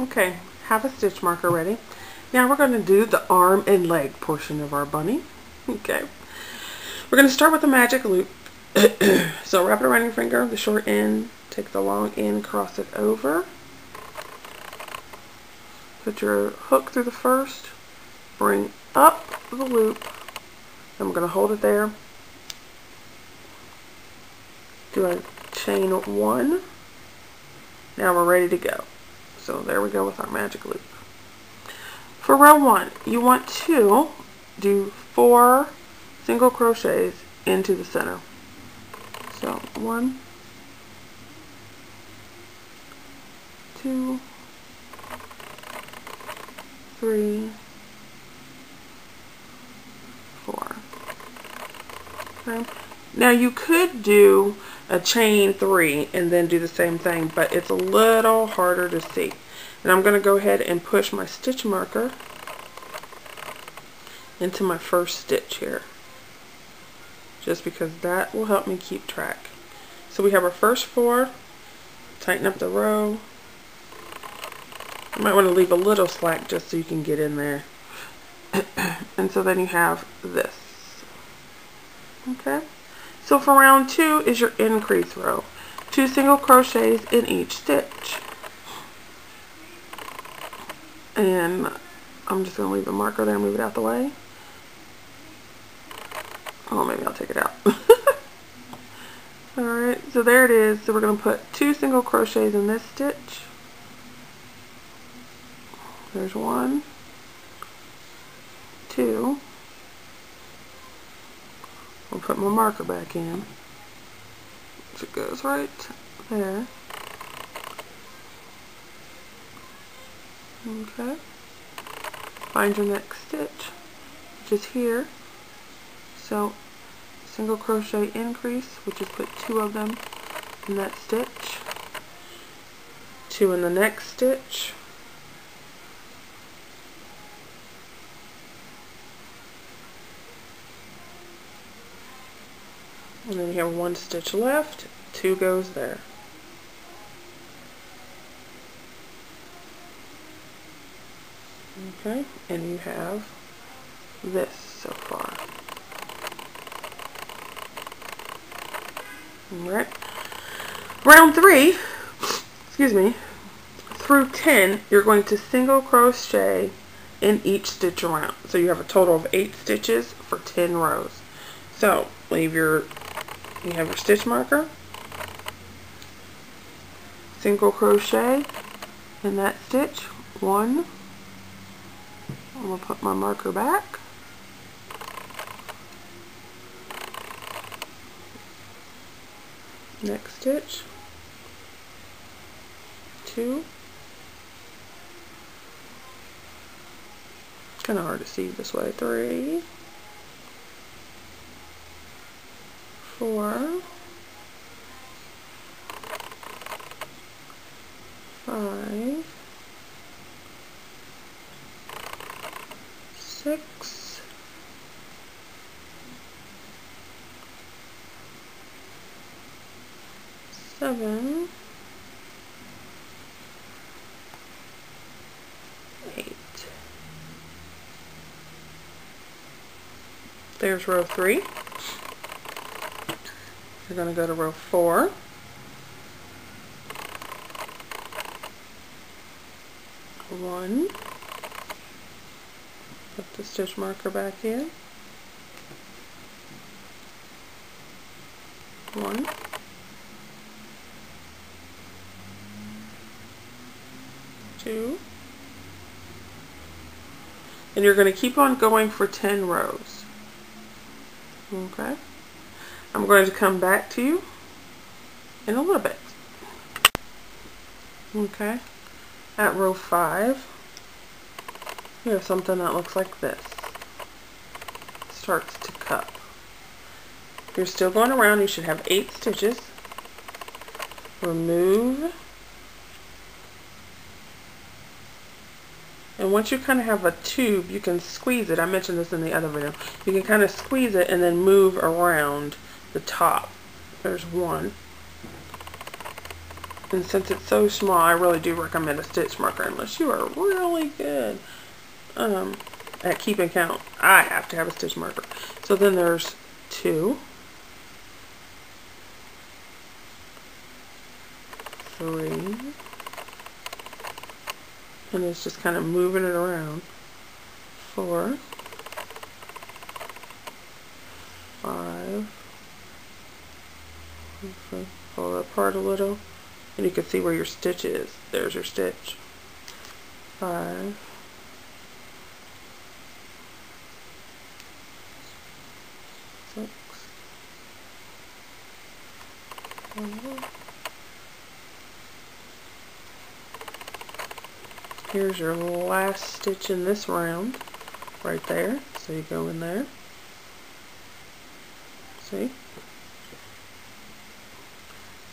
Okay, have a stitch marker ready. Now we're going to do the arm and leg portion of our bunny. Okay, we're going to start with the magic loop. So wrap it around your finger, the short end, take the long end, cross it over. Put your hook through the first, bring up the loop, and we're going to hold it there. Do a chain 1. Now we're ready to go. So there we go with our magic loop. For row 1, you want to do 4 single crochets into the center. So 1, 2, 3, 4. Okay. Now you could do a chain 3 and then do the same thing, but it's a little harder to see. And I'm going to go ahead and push my stitch marker into my first stitch here, just because that will help me keep track. So we have our first 4, tighten up the row. You might want to leave a little slack just so you can get in there. And so then you have this. Okay, so for round 2 is your increase row. 2 single crochets in each stitch. And I'm just going to leave the marker there and move it out the way. Oh, maybe I'll take it out. Alright, so there it is. So we're going to put 2 single crochets in this stitch. There's 1, 2. I'll put my marker back in. So it goes right there. Okay. Find your next stitch, which is here. So single crochet increase, which is put 2 of them in that stitch. 2 in the next stitch. And then you have 1 stitch left, 2 goes there. Okay, and you have this so far. Alright. Round 3, excuse me, through 10, you're going to single crochet in each stitch around. So you have a total of 8 stitches for 10 rows. So you have your stitch marker, single crochet in that stitch, 1. I'm going to put my marker back. Next stitch, 2. It's kind of hard to see this way. 3, 4, 5, 6, 7, 8. There's row 3. You're going to go to row 4. 1. Put the stitch marker back in. 1. 2. And you're going to keep on going for 10 rows. Okay. I'm going to come back to you in a little bit. Okay. At row 5, you have something that looks like this. Starts to cup. You're still going around. You should have 8 stitches. Remove. And once you kind of have a tube, you can squeeze it. I mentioned this in the other video. You can kind of squeeze it and then move around the top. There's 1. And since it's so small, I really do recommend a stitch marker unless you are really good at keeping count. I have to have a stitch marker. So then there's 2, 3, and it's just kind of moving it around. 4, 5. Okay, pull it apart a little, and you can see where your stitch is. There's your stitch. 5, 6, 7. Here's your last stitch in this round, right there. So you go in there. See?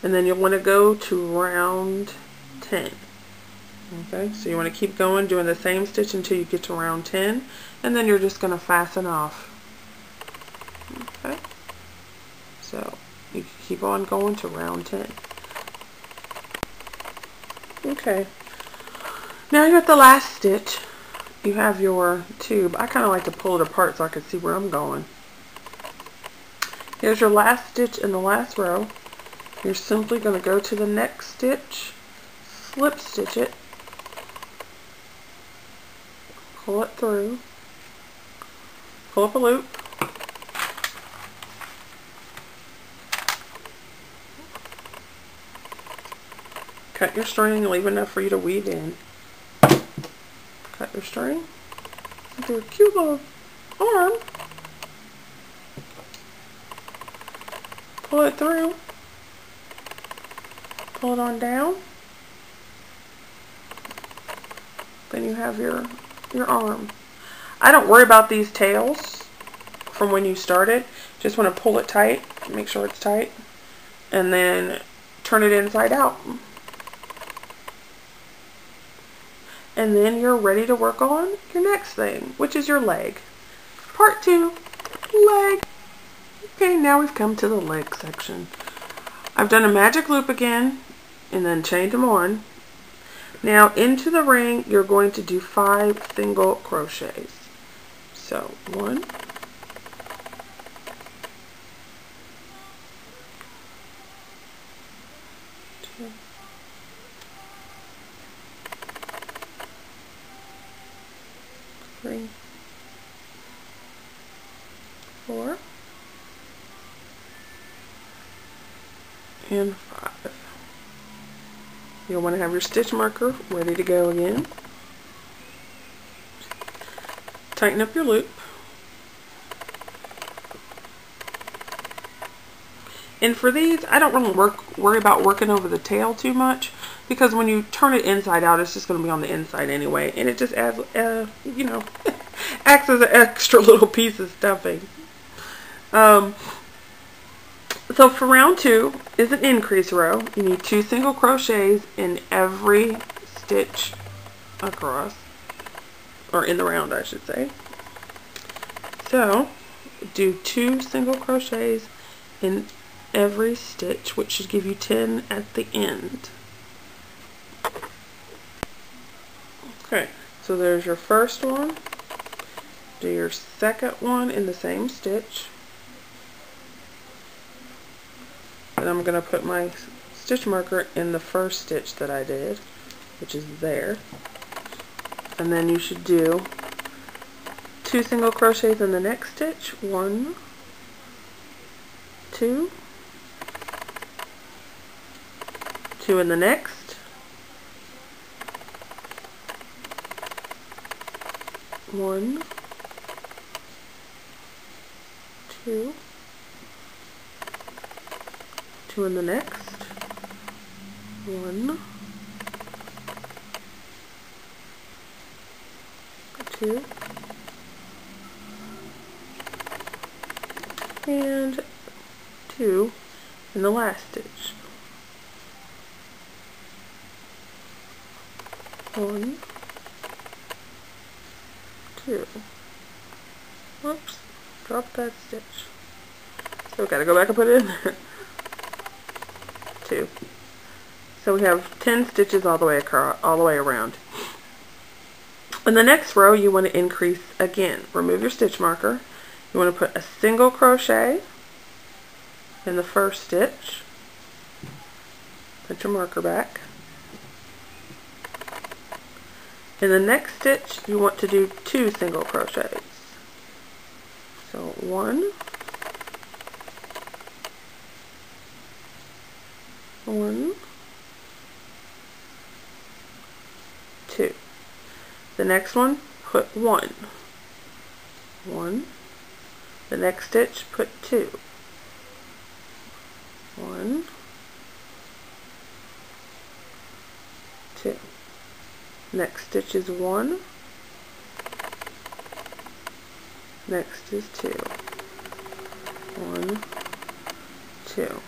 And then you'll want to go to round 10. Okay, so you want to keep going, doing the same stitch until you get to round 10, and then you're just going to fasten off. Okay, so you keep on going to round 10. Okay, now you're at the last stitch. You have your tube. I kind of like to pull it apart so I can see where I'm going. Here's your last stitch in the last row. You're simply going to go to the next stitch, slip stitch it, pull it through, pull up a loop, cut your string, leave enough for you to weave in. Cut your string, do a cute little arm, pull it through, pull it on down, then you have your arm. I don't worry about these tails from when you started. Just want to pull it tight, make sure it's tight, and then turn it inside out. And then you're ready to work on your next thing, which is your leg. Part 2, leg. Okay, now we've come to the leg section. I've done a magic loop again, and then chained them on. Now into the ring, you're going to do 5 single crochets. So 1, 2, 3, 4, and 5. You'll want to have your stitch marker ready to go again. Tighten up your loop. And for these, I don't really worry about working over the tail too much, because when you turn it inside out, it's just going to be on the inside anyway, and it just adds, you know, acts as an extra little piece of stuffing. So for round 2 is an increase row. You need 2 single crochets in every stitch across, or in the round I should say. So do 2 single crochets in every stitch, which should give you 10 at the end. Okay, so there's your first one. Do your second one in the same stitch. And I'm going to put my stitch marker in the first stitch that I did, which is there. And then you should do 2 single crochets in the next stitch. 1, 2, 2 in the next, 1, 2, 2 in the next, 1, 2, and 2 in the last stitch. 1, 2. Whoops, dropped that stitch. So gotta go back and put it in there. 2. So we have 10 stitches all the way across, all the way around. In the next row, you want to increase again. Remove your stitch marker. You want to put a single crochet in the first stitch. Put your marker back. In the next stitch, you want to do 2 single crochets. So 1, 1, 2. The next one, put 1, 1. The next stitch, put 2, 1, 2. Next stitch is 1. Next is 2. 1, 2.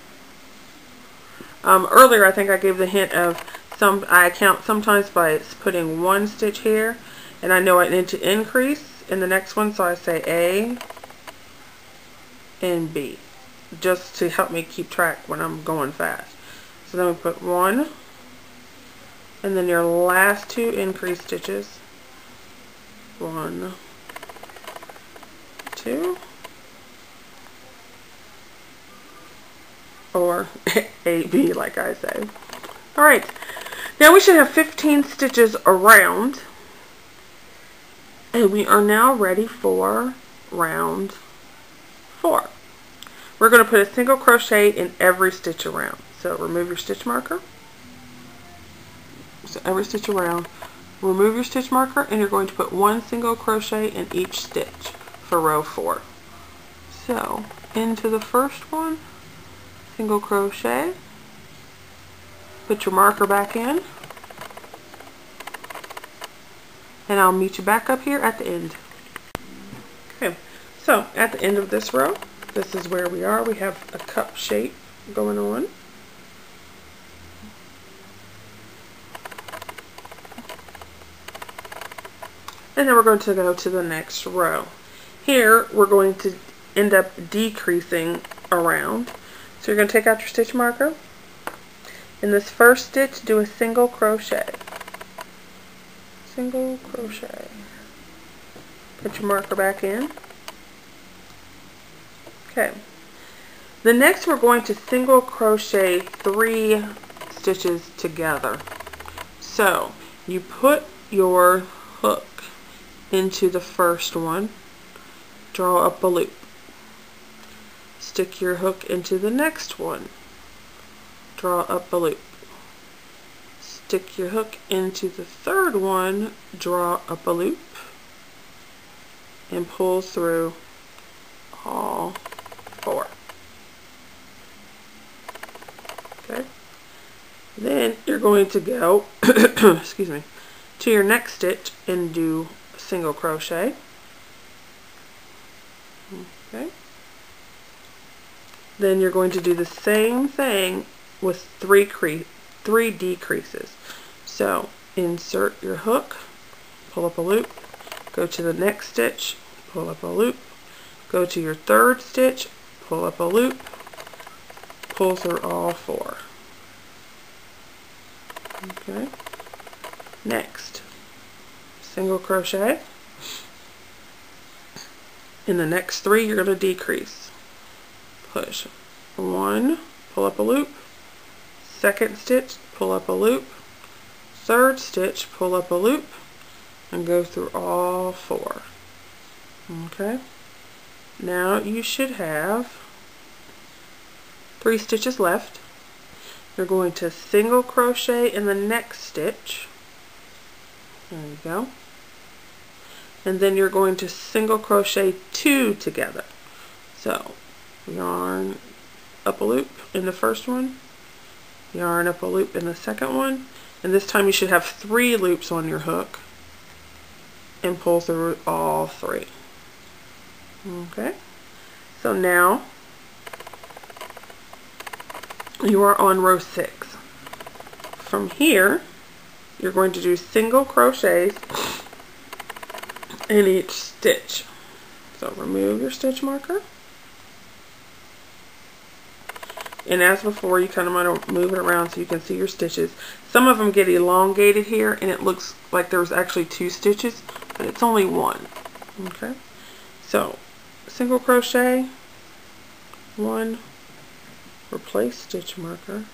Earlier I think I gave the hint of I count sometimes by putting 1 stitch here, and I know I need to increase in the next one, so I say A and B, just to help me keep track when I'm going fast. So then we put 1, and then your last 2 increase stitches, 1, 2, or A, B like I say. Alright, now we should have 15 stitches around, and we are now ready for round 4. We're going to put a single crochet in every stitch around. So remove your stitch marker. So every stitch around, remove your stitch marker, and you're going to put 1 single crochet in each stitch for row 4. So into the first one, single crochet, put your marker back in, and I'll meet you back up here at the end. Okay, so at the end of this row, this is where we are. We have a cup shape going on. And then we're going to go to the next row. Here we're going to end up decreasing around. So you're going to take out your stitch marker. In this first stitch, do a single crochet. Single crochet. Put your marker back in. Okay. The next we're going to single crochet 3 stitches together. So you put your hook into the first one, draw up a loop. Stick your hook into the next one, draw up a loop. Stick your hook into the third one, draw up a loop, and pull through all 4. Okay. Then you're going to go excuse me, to your next stitch and do a single crochet. Okay. Then you're going to do the same thing with 3 decreases. So insert your hook, pull up a loop, go to the next stitch, pull up a loop, go to your third stitch, pull up a loop, pull through all 4. Okay. Next, single crochet. In the next 3 you're going to decrease. Push 1, pull up a loop, second stitch, pull up a loop, third stitch, pull up a loop, and go through all 4. Okay. Now you should have 3 stitches left. You're going to single crochet in the next stitch. There you go. And then you're going to single crochet 2 together. So yarn up a loop in the first one, yarn up a loop in the second one, and this time you should have 3 loops on your hook, and pull through all 3. Okay, so now you are on row 6. From here you're going to do single crochets in each stitch. So remove your stitch marker. And as before, you kind of want to move it around so you can see your stitches. Some of them get elongated here and it looks like there's actually 2 stitches, but it's only 1. Okay, so single crochet, 1, replace stitch marker.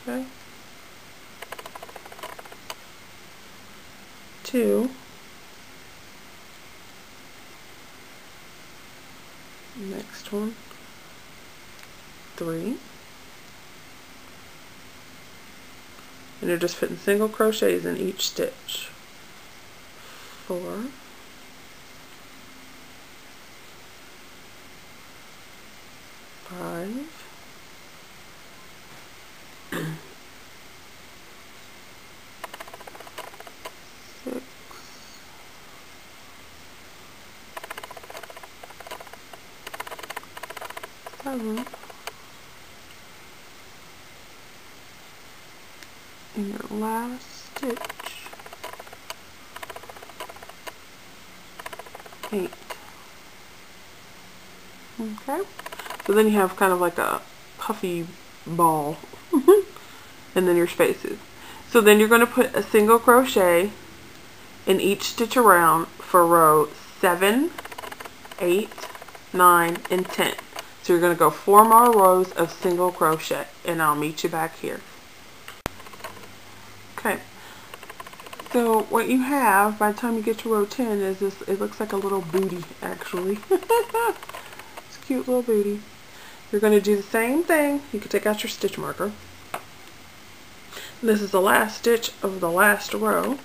Okay, 2, next one, 3, and you're just putting single crochets in each stitch. 4, 5, 6, 7, and your last stitch, 8. Okay, so then you have kind of like a puffy ball and then your spaces. So then you're going to put a single crochet in each stitch around for row 7, 8, 9, and 10. So you're going to go 4 more rows of single crochet, and I'll meet you back here. Okay, so what you have by the time you get to row 10 is this, it looks like a little booty actually. It's a cute little booty. You're going to do the same thing. You can take out your stitch marker. This is the last stitch of the last row.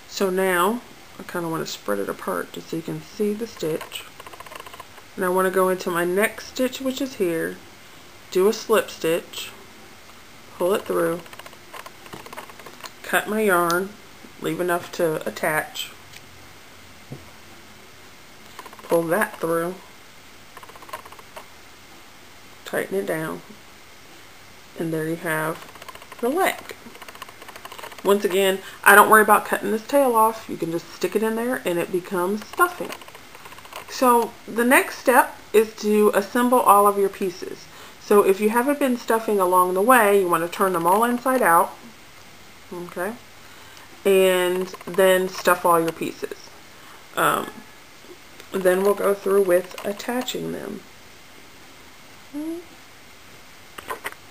So now I kind of want to spread it apart just so you can see the stitch. And I want to go into my next stitch, which is here, do a slip stitch, pull it through, cut my yarn, leave enough to attach, pull that through, tighten it down, and there you have the leg. Once again, I don't worry about cutting this tail off. You can just stick it in there and it becomes stuffing. So the next step is to assemble all of your pieces. So if you haven't been stuffing along the way, you want to turn them all inside out, okay, and then stuff all your pieces. Then we'll go through with attaching them.